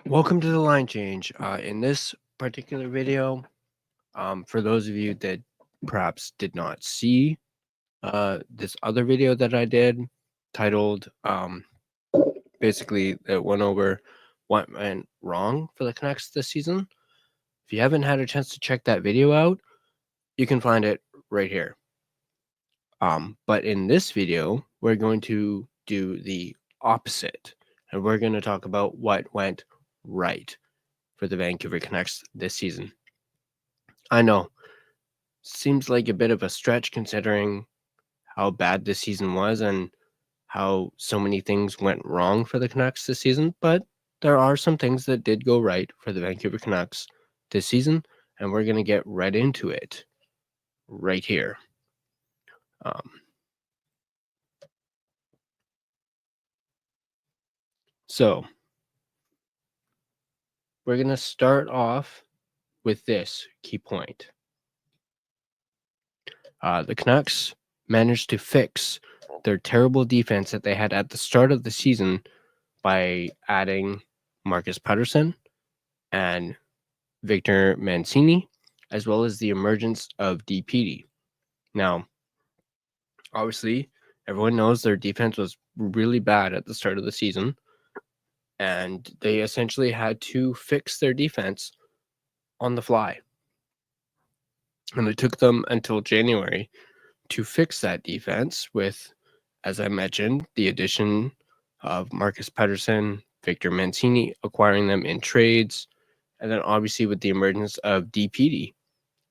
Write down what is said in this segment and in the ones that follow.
Welcome to the line change. In this particular video, for those of you that perhaps did not see this other video that I did titled basically it went over what went wrong for the Canucks this season. If you haven't had a chance to check that video out, you can find it right here. But in this video, we're going to do the opposite, and we're going to talk about what went right for the Vancouver Canucks this season. I know, seems like a bit of a stretch considering how bad this season was and how so many things went wrong for the Canucks this season, but there are some things that did go right for the Vancouver Canucks this season, and we're going to get right into it right here. So we're going to start off with this key point. The Canucks managed to fix their terrible defense that they had at the start of the season by adding Marcus Pettersson and Victor Mancini, as well as the emergence of DPD. Now, obviously, everyone knows their defense was really bad at the start of the season, and they essentially had to fix their defense on the fly. And it took them until January to fix that defense with, as I mentioned, the addition of Marcus Pettersson, Victor Mancini, acquiring them in trades, and then obviously with the emergence of DPD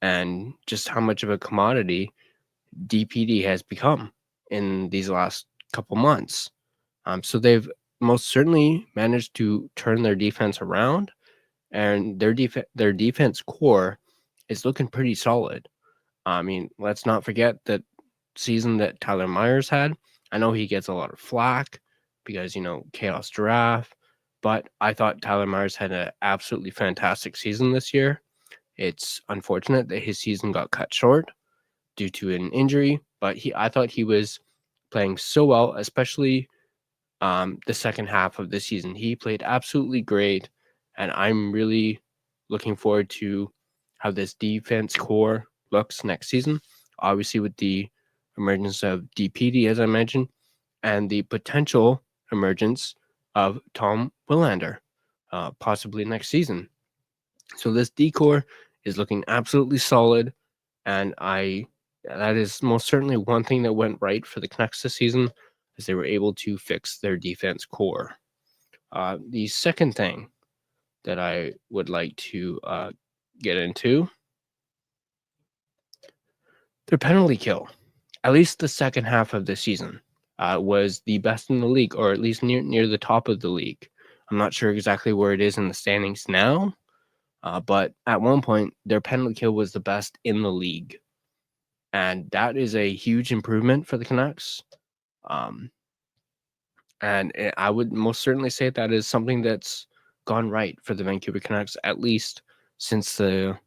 and just how much of a commodity DPD has become in these last couple months. So they've most certainly managed to turn their defense around, and their defense core is looking pretty solid. I mean, let's not forget that season that Tyler Myers had. I know he gets a lot of flack because, Chaos Giraffe, but I thought Tyler Myers had an absolutely fantastic season this year. It's unfortunate that his season got cut short due to an injury, but I thought he was playing so well, especially the second half of the season. He played absolutely great, and I'm really looking forward to how this defense core looks next season. Obviously, with the emergence of DPD, as I mentioned, and the potential emergence of Tom Willander, possibly next season. So this D-core is looking absolutely solid, and that is most certainly one thing that went right for the Canucks this season, is they were able to fix their defense core. The second thing that I would like to get into, their penalty kill. At least the second half of the season was the best in the league, or at least near the top of the league. I'm not sure exactly where it is in the standings now, but at one point, their penalty kill was the best in the league. And that is a huge improvement for the Canucks. And I would most certainly say that is something that's gone right for the Vancouver Canucks, at least since the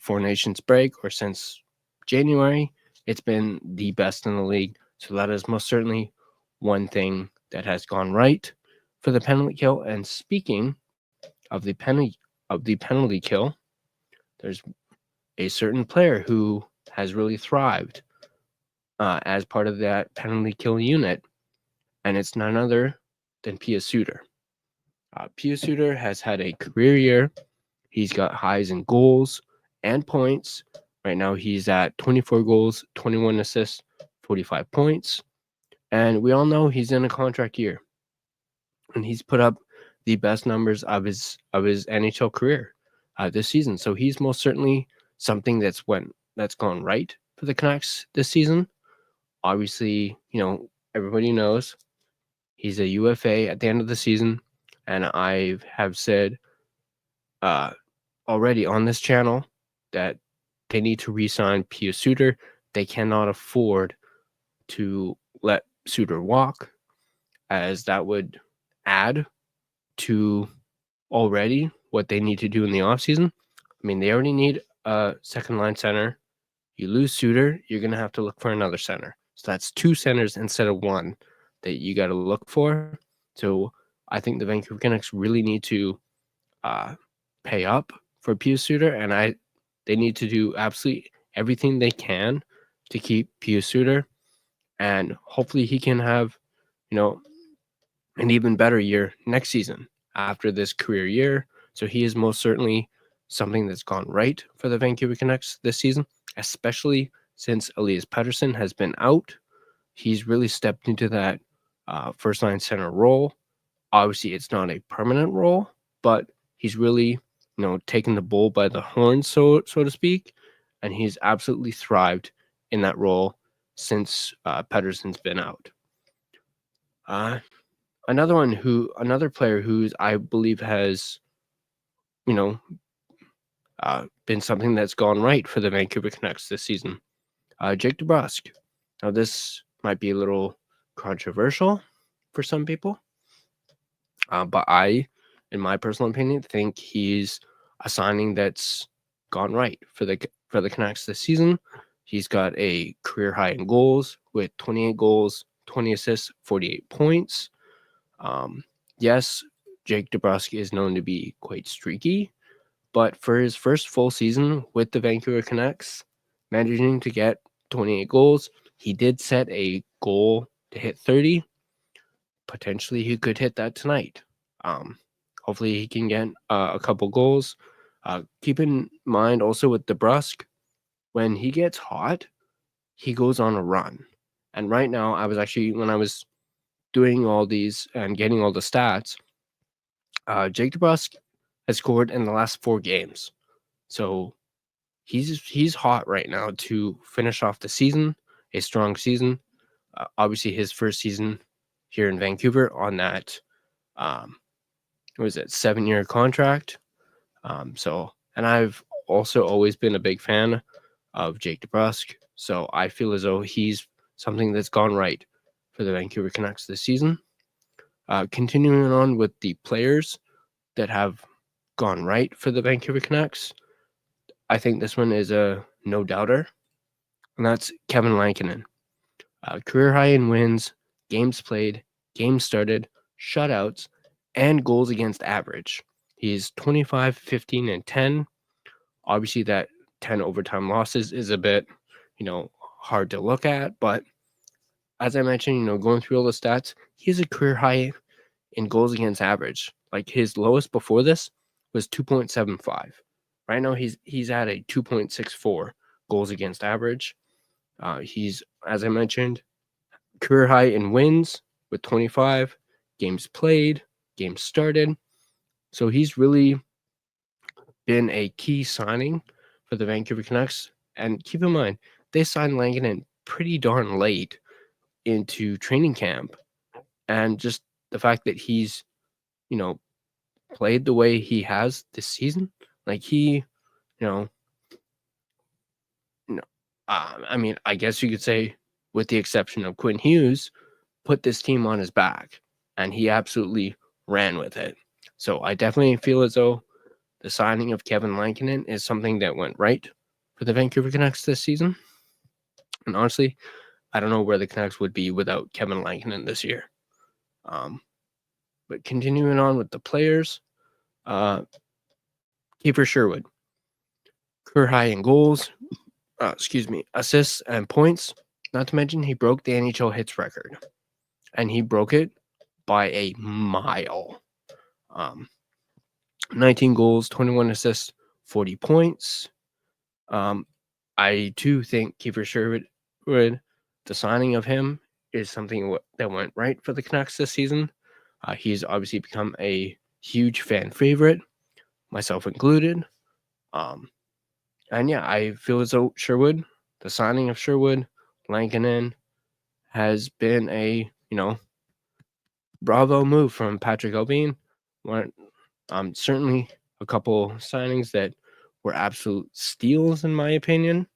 Four Nations break, or since January. It's been the best in the league. So that is most certainly one thing that has gone right for the penalty kill. And speaking of the penalty kill, there's a certain player who has really thrived as part of that penalty kill unit, and it's none other than Pia Suter. Pia Suter has had a career year. He's got highs in goals and points. Right now, he's at 24 goals, 21 assists, 45 points. And we all know he's in a contract year. And he's put up the best numbers of his NHL career this season. So he's most certainly something that's gone right for the Canucks this season. Obviously, everybody knows he's a UFA at the end of the season. And I have said already on this channel that they need to re-sign Pia Suter. They cannot afford to let Suter walk, as that would add to already what they need to do in the offseason. I mean, they already need a second line center. You lose Suter, you're going to have to look for another center. So that's two centers instead of one that you got to look for. So I think the Vancouver Canucks really need to pay up for Pius Suter, and they need to do absolutely everything they can to keep Pius Suter, and hopefully he can have, an even better year next season after this career year. So he is most certainly something that's gone right for the Vancouver Canucks this season, especially since Elias Pettersson has been out. He's really stepped into that first-line center role. Obviously, it's not a permanent role, but he's really, taken the bull by the horns, so to speak, and he's absolutely thrived in that role since Pettersson's been out. Another player who's I believe has, been something that's gone right for the Vancouver Canucks this season, Jake DeBrusk. Now, this might be a little controversial for some people, but I, in my personal opinion, think he's a signing that's gone right for the Canucks this season. He's got a career high in goals with 28 goals, 20 assists, 48 points. Yes, Jake DeBrusk is known to be quite streaky, but for his first full season with the Vancouver Canucks, managing to get 28 goals, he did set a goal to hit 30. Potentially, he could hit that tonight. Hopefully, he can get a couple goals. Keep in mind also with DeBrusk, when he gets hot, he goes on a run. And right now, when I was doing all these and getting all the stats, Jake DeBrusk has scored in the last 4 games. So he's hot right now to finish off the season, a strong season. Obviously, his first season here in Vancouver on that, 7-year contract. And I've also always been a big fan of Jake DeBrusk. So I feel as though he's something that's gone right for the Vancouver Canucks this season. Continuing on with the players that have gone right for the Vancouver Canucks, I think this one is a no-doubter, and that's Kevin Lankinen. Career high in wins, games played, games started, shutouts, and goals against average. He's 25, 15, and 10. Obviously, that 10 overtime losses is a bit, hard to look at, but as I mentioned, going through all the stats, he has a career high in goals against average. Like his lowest before this was 2.75. Right now, he's at a 2.64 goals against average. He's, as I mentioned, career high in wins with 25, games played, games started. So he's really been a key signing for the Vancouver Canucks. And keep in mind, they signed Lankinen pretty darn late into training camp. And just the fact that he's, played the way he has this season, like he, I guess you could say, with the exception of Quinn Hughes, put this team on his back, and he absolutely ran with it. So I definitely feel as though the signing of Kevin Lankinen is something that went right for the Vancouver Canucks this season. And honestly, I don't know where the Canucks would be without Kevin Lankinen this year. But continuing on with the players, Kiefer Sherwood, career high in goals, assists and points. Not to mention, he broke the NHL hits record, and he broke it by a mile. 19 goals, 21 assists, 40 points. I too think Kiefer Sherwood, the signing of him is something that went right for the Canucks this season. He's obviously become a huge fan favorite, myself included. And yeah, I feel as though the signing of Sherwood, Lankinen, has been a, bravo move from Patrick O'Bean. Certainly a couple signings that were absolute steals, in my opinion.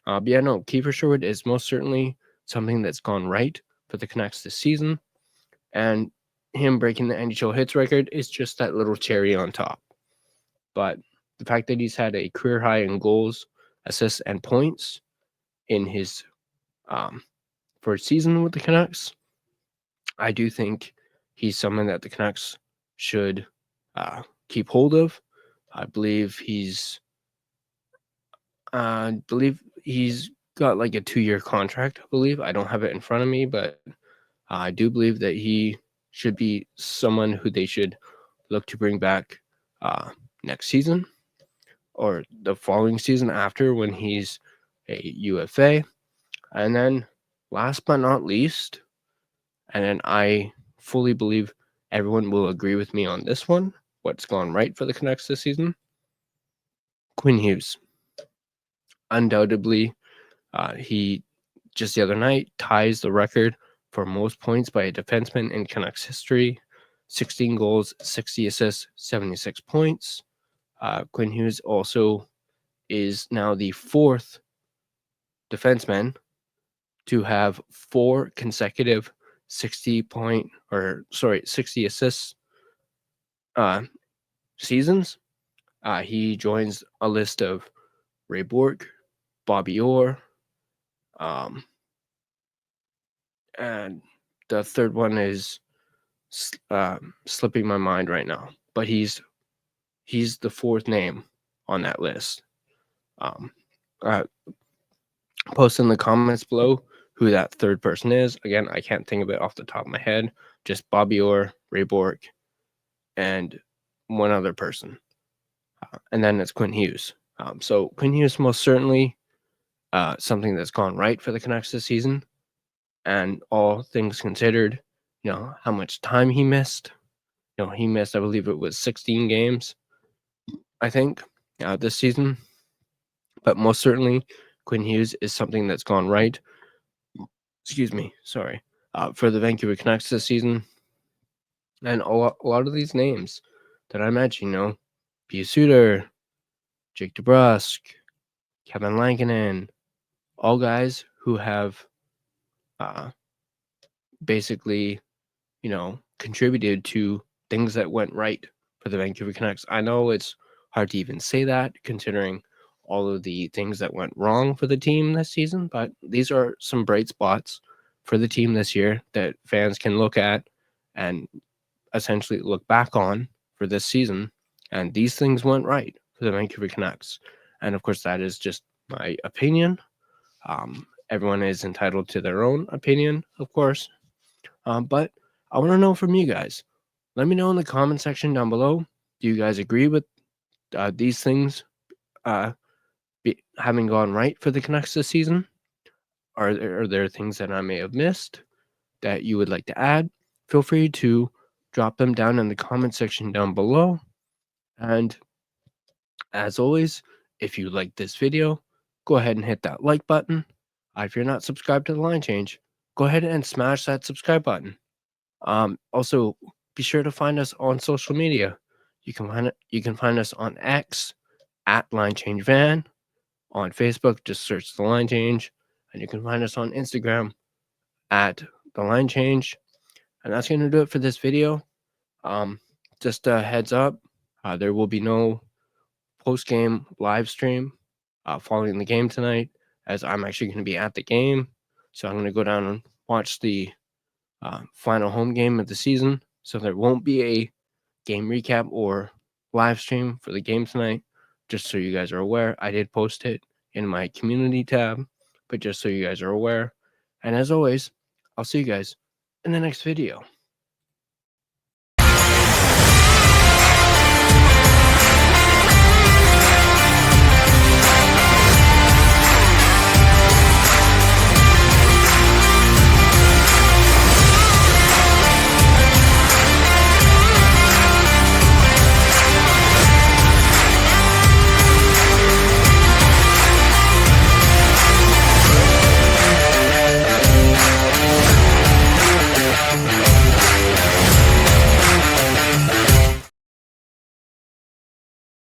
But yeah, no, Kiefer Sherwood is most certainly something that's gone right for the Canucks this season. And him breaking the NHL hits record is just that little cherry on top. But the fact that he's had a career high in goals, assists, and points in his first season with the Canucks, I do think he's someone that the Canucks should keep hold of. I believe he's got like a 2-year contract, I believe. I don't have it in front of me, but I do believe that he should be someone who they should look to bring back next season or the following season after when he's a UFA. And then last but not least, and then I fully believe everyone will agree with me on this one, what's gone right for the Canucks this season, Quinn Hughes. Undoubtedly, he just the other night ties the record for most points by a defenseman in Canucks history. 16 goals, 60 assists, 76 points. Quinn Hughes also is now the 4th defenseman to have 4 consecutive 60 assists seasons. He joins a list of Ray Bourque, Bobby Orr, and the third one is slipping my mind right now, but he's the 4th name on that list. Post in the comments below who that third person is. Again, I can't think of it off the top of my head. Just Bobby Orr, Ray Bourque, and one other person. And then it's Quinn Hughes. So Quinn Hughes most certainly something that's gone right for the Canucks this season. And all things considered, how much time he missed. He missed, I believe it was 16 games, I think, this season. But most certainly, Quinn Hughes is something that's gone right. Excuse me, sorry. For the Vancouver Canucks this season. And a lot of these names that I mentioned, Pius Suter, Jake DeBrusk, Kevin Lankinen, all guys who have basically, contributed to things that went right for the Vancouver Canucks. I know it's hard to even say that considering all of the things that went wrong for the team this season, but these are some bright spots for the team this year that fans can look at and essentially look back on for this season. And these things went right for the Vancouver Canucks. And of course, that is just my opinion. Everyone is entitled to their own opinion, of course. But I want to know from you guys. Let me know in the comment section down below. Do you guys agree with these things having gone right for the Canucks this season? Are there things that I may have missed that you would like to add? Feel free to drop them down in the comment section down below. And as always, if you like this video, go ahead and hit that like button. If you're not subscribed to the Line Change, go ahead and smash that subscribe button. Also, be sure to find us on social media. You can find us on X at Line Change Van. On Facebook, just search the Line Change, and you can find us on Instagram at the Line Change. And that's going to do it for this video. Just a heads up, there will be no post-game live stream following the game tonight, as I'm actually going to be at the game. So I'm going to go down and watch the final home game of the season. So there won't be a game recap or live stream for the game tonight. Just so you guys are aware, I did post it in my community tab, but just so you guys are aware. And as always, I'll see you guys in the next video.